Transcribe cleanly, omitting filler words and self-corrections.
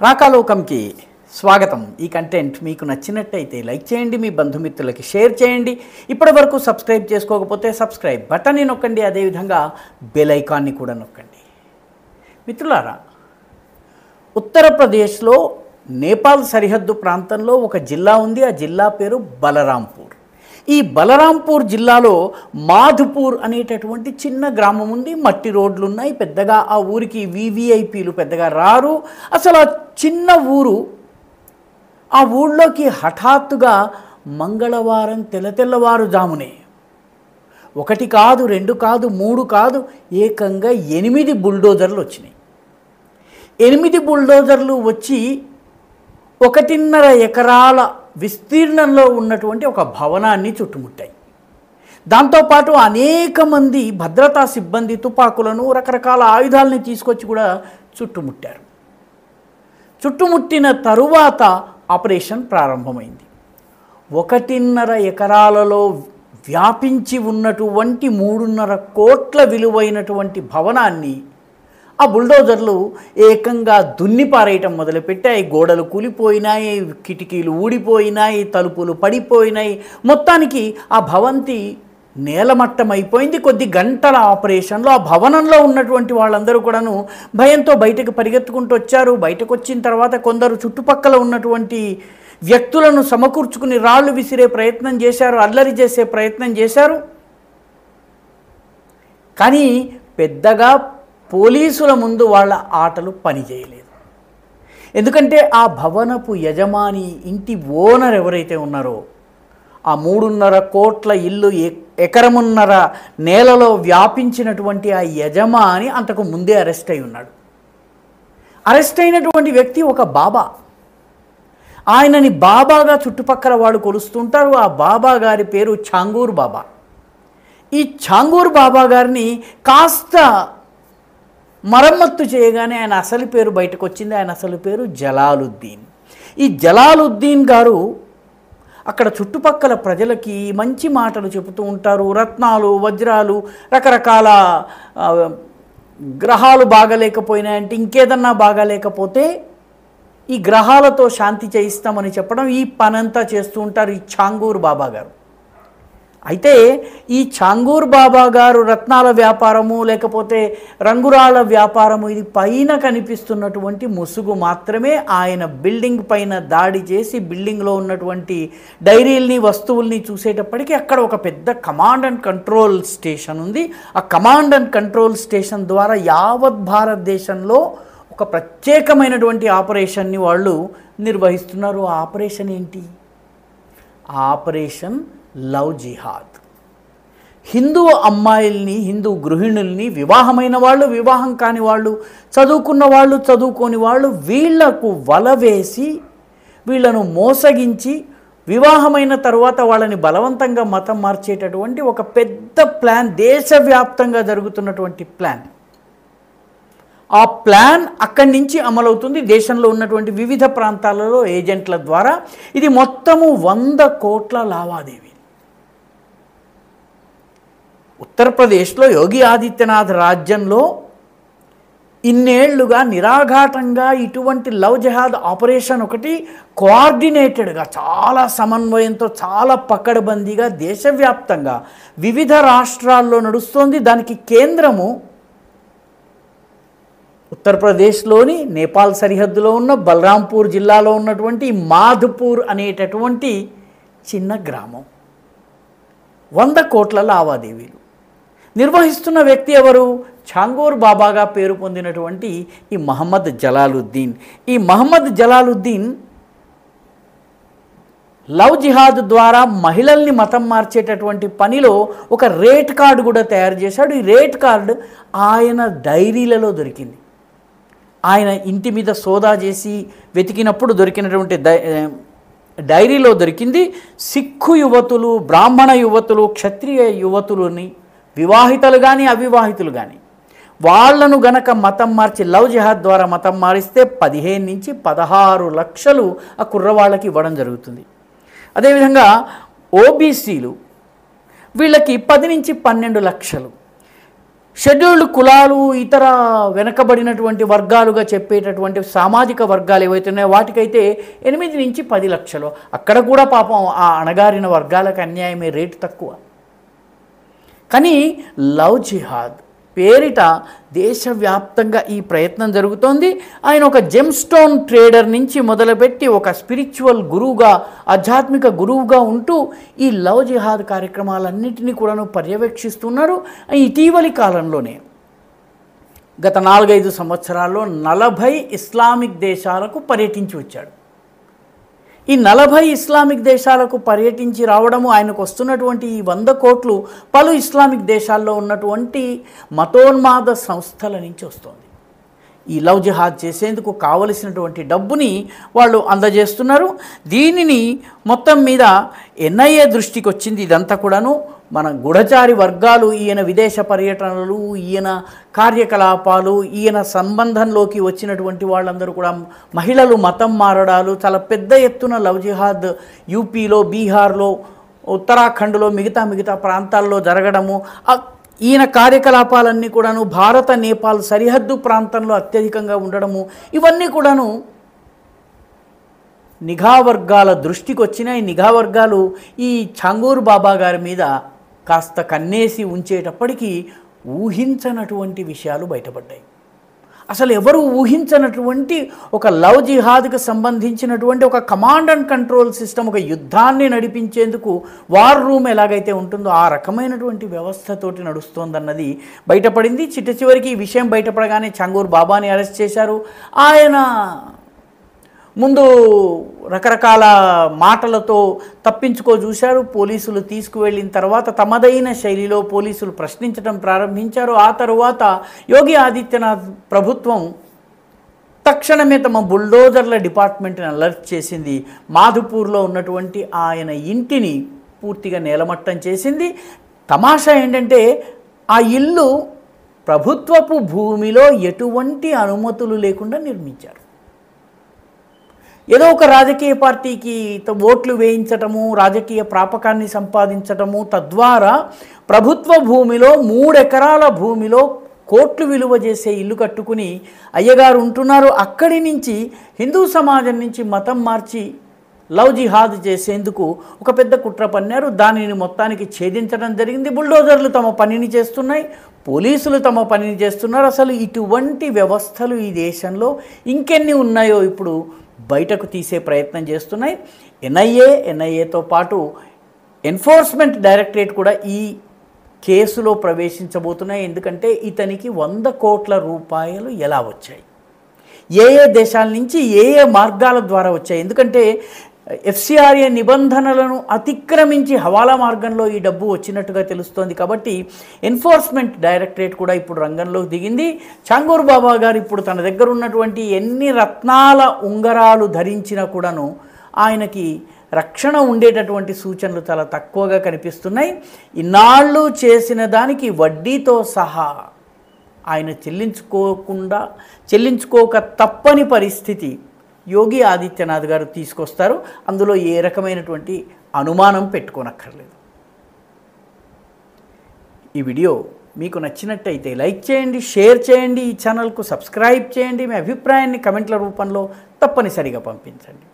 రాకాలోకంకి స్వాగతం. ఈ కంటెంట్ మీకు నచ్చినట్టయితే లైక్ చేయండి, మీ బంధుమిత్రులకి షేర్ చేయండి. ఇప్పటివరకు సబ్స్క్రైబ్ చేసుకోకపోతే సబ్స్క్రైబ్ బటన్ని నొక్కండి, అదేవిధంగా బెల్ ఐకాన్ని కూడా నొక్కండి. మిత్రులారా, ఉత్తరప్రదేశ్లో నేపాల్ సరిహద్దు ప్రాంతంలో ఒక జిల్లా ఉంది. ఆ జిల్లా పేరు బలరాంపూర్. ఈ బలరాంపూర్ జిల్లాలో మాధుపూర్ అనేటటువంటి చిన్న గ్రామం ఉంది. మట్టి రోడ్లు ఉన్నాయి. పెద్దగా ఆ ఊరికి వివిఐపీలు పెద్దగా రారు. అసలు ఆ చిన్న ఊరు, ఆ ఊళ్ళోకి హఠాత్తుగా మంగళవారం తెల్లవారుజామునే ఒకటి కాదు, రెండు కాదు, మూడు కాదు, ఏకంగా 8 బుల్డోజర్లు వచ్చినాయి. 8 బుల్డోజర్లు వచ్చి 1.5 ఎకరాల విస్తీర్ణంలో ఉన్నటువంటి ఒక భవనాన్ని చుట్టుముట్టాయి. దాంతోపాటు అనేక మంది భద్రతా సిబ్బంది తుపాకులను, రకరకాల ఆయుధాలని తీసుకొచ్చి కూడా చుట్టుముట్టారు. చుట్టుముట్టిన తరువాత ఆపరేషన్ ప్రారంభమైంది. 1.5 ఎకరాలలో వ్యాపించి ఉన్నటువంటి 3.5 కోట్ల విలువైనటువంటి భవనాన్ని ఆ బుల్డోజర్లు ఏకంగా దున్నిపారేయటం మొదలుపెట్టాయి. గోడలు కూలిపోయినాయి, కిటికీలు ఊడిపోయినాయి, తలుపులు పడిపోయినాయి. మొత్తానికి ఆ భవంతి నేలమట్టం అయిపోయింది. కొద్ది గంటల ఆపరేషన్లో ఆ భవనంలో ఉన్నటువంటి వాళ్ళందరూ కూడాను భయంతో బయటకు పరిగెత్తుకుంటూ వచ్చారు. బయటకు వచ్చిన తర్వాత కొందరు చుట్టుపక్కల ఉన్నటువంటి వ్యక్తులను సమకూర్చుకుని రాళ్ళు విసిరే ప్రయత్నం చేశారు, అల్లరి చేసే ప్రయత్నం చేశారు. కానీ పెద్దగా పోలీసుల ముందు వాళ్ళ ఆటలు పనిచేయలేదు. ఎందుకంటే ఆ భవనపు యజమాని, ఇంటి ఓనర్ ఎవరైతే ఉన్నారో, ఆ 3.5 కోట్ల ఇల్లు ఎకరమున్నర నేలలో వ్యాపించినటువంటి ఆ యజమాని అంతకు ముందే అరెస్ట్ అయి ఉన్నాడు. అరెస్ట్ అయినటువంటి వ్యక్తి ఒక బాబా. ఆయనని బాబాగా చుట్టుపక్కల వాళ్ళు కొలుస్తుంటారు. ఆ బాబా గారి పేరు ఛాంగూర్ బాబా. ఈ ఛాంగూర్ బాబా గారిని కాస్త మరమ్మత్తు చేయగానే ఆయన అసలు పేరు బయటకు వచ్చింది. ఆయన అసలు పేరు జలాలుద్దీన్. ఈ జలాలుద్దీన్ గారు అక్కడ చుట్టుపక్కల ప్రజలకి మంచి మాటలు చెబుతూ ఉంటారు. రత్నాలు, వజ్రాలు, రకరకాల గ్రహాలు బాగాలేకపోయినాయంటే, ఇంకేదన్నా బాగాలేకపోతే ఈ గ్రహాలతో శాంతి చేయిస్తామని చెప్పడం, ఈ పనంతా చేస్తూ ఉంటారు ఈ ఛాంగూర్ బాబా గారు. అయితే ఈ ఛాంగూర్ బాబా గారు రత్నాల వ్యాపారము, లేకపోతే రంగురాళ్ళ వ్యాపారము, ఇది పైన కనిపిస్తున్నటువంటి ముసుగు మాత్రమే. ఆయన బిల్డింగ్ పైన దాడి చేసి బిల్డింగ్లో ఉన్నటువంటి డైరీల్ని, వస్తువుల్ని చూసేటప్పటికీ అక్కడ ఒక పెద్ద కమాండ్ అండ్ కంట్రోల్ స్టేషన్ ఉంది. ఆ కమాండ్ అండ్ కంట్రోల్ స్టేషన్ ద్వారా యావత్ భారతదేశంలో ఒక ప్రత్యేకమైనటువంటి ఆపరేషన్ని వాళ్ళు నిర్వహిస్తున్నారు. ఆ ఆపరేషన్ ఏంటి? ఆపరేషన్ లవ్ జిహాద్. హిందూ అమ్మాయిల్ని, హిందూ గృహిణుల్ని, వివాహమైన వాళ్ళు, వివాహం కాని వాళ్ళు, చదువుకున్న వాళ్ళు, చదువుకోని వాళ్ళు, వీళ్లకు వల వేసి వీళ్లను మోసగించి వివాహమైన తరువాత వాళ్ళని బలవంతంగా మతం మార్చేటటువంటి ఒక పెద్ద ప్లాన్, దేశవ్యాప్తంగా జరుగుతున్నటువంటి ప్లాన్. ఆ ప్లాన్ అక్కడి నుంచి అమలవుతుంది. దేశంలో ఉన్నటువంటి వివిధ ప్రాంతాలలో ఏజెంట్ల ద్వారా ఇది మొత్తము 100 కోట్ల లావాదేవీ. ఉత్తరప్రదేశ్లో యోగి ఆదిత్యనాథ్ రాజ్యంలో ఇన్నేళ్లుగా నిరాఘాటంగా ఇటువంటి లవ్ జిహాద్ ఆపరేషన్ ఒకటి కోఆర్డినేటెడ్గా, చాలా సమన్వయంతో, చాలా పకడ్బందీగా దేశవ్యాప్తంగా వివిధ రాష్ట్రాల్లో నడుస్తోంది. దానికి కేంద్రము ఉత్తరప్రదేశ్లోని నేపాల్ సరిహద్దులో ఉన్న బలరాంపూర్ జిల్లాలో ఉన్నటువంటి మాధుపూర్ అనేటటువంటి చిన్న గ్రామం. 100 కోట్ల లావాదేవీలు నిర్వహిస్తున్న వ్యక్తి ఎవరు? ఛాంగూర్ బాబాగా పేరు పొందినటువంటి ఈ మహమ్మద్ జలాలుద్దీన్. ఈ మహమ్మద్ జలాలుద్దీన్ లవ్ జిహాద్ ద్వారా మహిళల్ని మతం మార్చేటటువంటి పనిలో ఒక రేట్ కార్డు కూడా తయారు చేశాడు. ఈ రేట్ కార్డు ఆయన డైరీలలో దొరికింది. ఆయన ఇంటి మీద సోదా చేసి వెతికినప్పుడు దొరికినటువంటి డైరీలో దొరికింది. సిక్కు యువతులు, బ్రాహ్మణ యువతులు, క్షత్రియ యువతులని, వివాహితులు కానీ అవివాహితులు కానీ, వాళ్లను గనక మతం మార్చి లవ్ జిహాద్ ద్వారా మతం మారిస్తే 15 నుంచి 16 లక్షలు ఆ కుర్రవాళ్ళకి ఇవ్వడం జరుగుతుంది. అదేవిధంగా ఓబీసీలు, వీళ్ళకి 10 నుంచి 12 లక్షలు. షెడ్యూల్డ్ కులాలు, ఇతర వెనకబడినటువంటి వర్గాలుగా చెప్పేటటువంటి సామాజిక వర్గాలు ఏవైతే ఉన్నాయో వాటికైతే 8 నుంచి 10 లక్షలు. అక్కడ కూడా పాపం ఆ అణగారిన వర్గాలకు అన్యాయమే, రేటు తక్కువ. కానీ లవ్ జిహాద్ పేరిట దేశవ్యాప్తంగా ఈ ప్రయత్నం జరుగుతోంది. ఆయన ఒక జెమ్ స్టోన్ ట్రేడర్ నుంచి మొదలుపెట్టి ఒక స్పిరిచువల్ గురువుగా, ఆధ్యాత్మిక గురువుగా ఉంటూ ఈ లవ్ జిహాద్ కార్యక్రమాలన్నింటినీ కూడాను పర్యవేక్షిస్తున్నారు. ఇటీవలి కాలంలోనే గత 4-5 సంవత్సరాల్లో 40 ఇస్లామిక్ దేశాలకు పర్యటించి వచ్చాడు. ఈ 40 ఇస్లామిక్ దేశాలకు పర్యటించి రావడము, ఆయనకు వస్తున్నటువంటి ఈ 100 కోట్లు పలు ఇస్లామిక్ దేశాల్లో ఉన్నటువంటి మతోన్మాద సంస్థల నుంచి వస్తుంది. ఈ లవ్ జిహాద్ చేసేందుకు కావలసినటువంటి డబ్బుని వాళ్ళు అందజేస్తున్నారు. దీనిని మొత్తం మీద ఎన్ఐఏ దృష్టికి వచ్చింది. ఇదంతా కూడాను మన గూఢచారి వర్గాలు, ఈయన విదేశ పర్యటనలు, ఈయన కార్యకలాపాలు, ఈయన సంబంధంలోకి వచ్చినటువంటి వాళ్ళందరూ కూడా మహిళలు మతం మారడాలు, చాలా పెద్ద ఎత్తున లవ్ జిహాద్ యూపీలో, బీహార్లో, ఉత్తరాఖండ్లో, మిగతా ప్రాంతాల్లో జరగడము, ఈయన కార్యకలాపాలన్నీ కూడాను భారత నేపాల్ సరిహద్దు ప్రాంతంలో అత్యధికంగా ఉండడము, ఇవన్నీ కూడాను నిఘా వర్గాల దృష్టికి వచ్చినాయి. నిఘా వర్గాలు ఈ ఛాంగూర్ బాబా గారి మీద కాస్త కన్నేసి ఉంచేటప్పటికీ ఊహించనటువంటి విషయాలు బయటపడ్డాయి. అసలు ఎవరు ఊహించనటువంటి ఒక లవ్ జిహాద్కి సంబంధించినటువంటి ఒక కమాండ్ అండ్ కంట్రోల్ సిస్టమ్, ఒక యుద్ధాన్ని నడిపించేందుకు వార్ రూమ్ ఎలాగైతే ఉంటుందో ఆ రకమైనటువంటి వ్యవస్థతోటి నడుస్తోందన్నది బయటపడింది. చివరికి ఈ విషయం బయటపడగానే ఛాంగూర్ బాబాని అరెస్ట్ చేశారు. ఆయన ముందు రకరకాల మాటలతో తప్పించుకో చూశారు. పోలీసులు తీసుకువెళ్ళిన తర్వాత తమదైన శైలిలో పోలీసులు ప్రశ్నించడం ప్రారంభించారు. ఆ తరువాత యోగి ఆదిత్యనాథ్ ప్రభుత్వం తక్షణమే తమ బుల్డోజర్ల డిపార్ట్మెంట్ని అలర్ట్ చేసింది. మాధుపూర్లో ఉన్నటువంటి ఆయన ఇంటిని పూర్తిగా నేలమట్టం చేసింది. తమాషా ఏంటంటే ఆ ఇల్లు ప్రభుత్వపు భూమిలో ఎటువంటి అనుమతులు లేకుండా నిర్మించారు. ఏదో ఒక రాజకీయ పార్టీకి ఓట్లు వేయించటము, రాజకీయ ప్రాపకాన్ని సంపాదించటము, తద్వారా ప్రభుత్వ భూమిలో 3 ఎకరాల భూమిలో కోట్లు విలువ చేసే ఇల్లు కట్టుకుని అయ్యగారు ఉంటున్నారు. అక్కడి నుంచి హిందూ సమాజం నుంచి మతం మార్చి లవ్ జిహాద్ చేసేందుకు ఒక పెద్ద కుట్ర పన్నారు. దానిని మొత్తానికి ఛేదించడం జరిగింది. బుల్డోజర్లు తమ పనిని చేస్తున్నాయి, పోలీసులు తమ పనిని చేస్తున్నారు. అసలు ఇటువంటి వ్యవస్థలు ఈ దేశంలో ఇంకెన్ని ఉన్నాయో ఇప్పుడు బయటకు తీసే ప్రయత్నం చేస్తున్నాయి. ఎన్ఐఏతో పాటు ఎన్ఫోర్స్మెంట్ డైరెక్టరేట్ కూడా ఈ కేసులో ప్రవేశించబోతున్నాయి. ఎందుకంటే ఇతనికి 100 కోట్ల రూపాయలు ఎలా వచ్చాయి, ఏ దేశాల నుంచి ఏ మార్గాల ద్వారా వచ్చాయి. ఎందుకంటే ఎఫ్సిఆర్ఏ నిబంధనలను అతిక్రమించి హవాలా మార్గంలో ఈ డబ్బు వచ్చినట్టుగా తెలుస్తోంది. కాబట్టి ఎన్ఫోర్స్మెంట్ డైరెక్టరేట్ కూడా ఇప్పుడు రంగంలోకి దిగింది. ఛాంగూర్ బాబా గారు ఇప్పుడు తన దగ్గర ఉన్నటువంటి ఎన్ని రత్నాల ఉంగరాలు ధరించినా కూడాను ఆయనకి రక్షణ ఉండేటటువంటి సూచనలు చాలా తక్కువగా కనిపిస్తున్నాయి. ఇన్నాళ్ళు చేసిన దానికి వడ్డీతో సహా ఆయన చెల్లించుకోక తప్పని పరిస్థితి యోగి ఆదిత్యనాథ్ గారు తీసుకొస్తారు. అందులో ఏ రకమైనటువంటి అనుమానం పెట్టుకోనక్కర్లేదు. ఈ వీడియో మీకు నచ్చినట్టయితే లైక్ చేయండి, షేర్ చేయండి, ఈ ఛానల్కు సబ్స్క్రైబ్ చేయండి. మీ అభిప్రాయాన్ని కమెంట్ల రూపంలో తప్పనిసరిగా పంపించండి.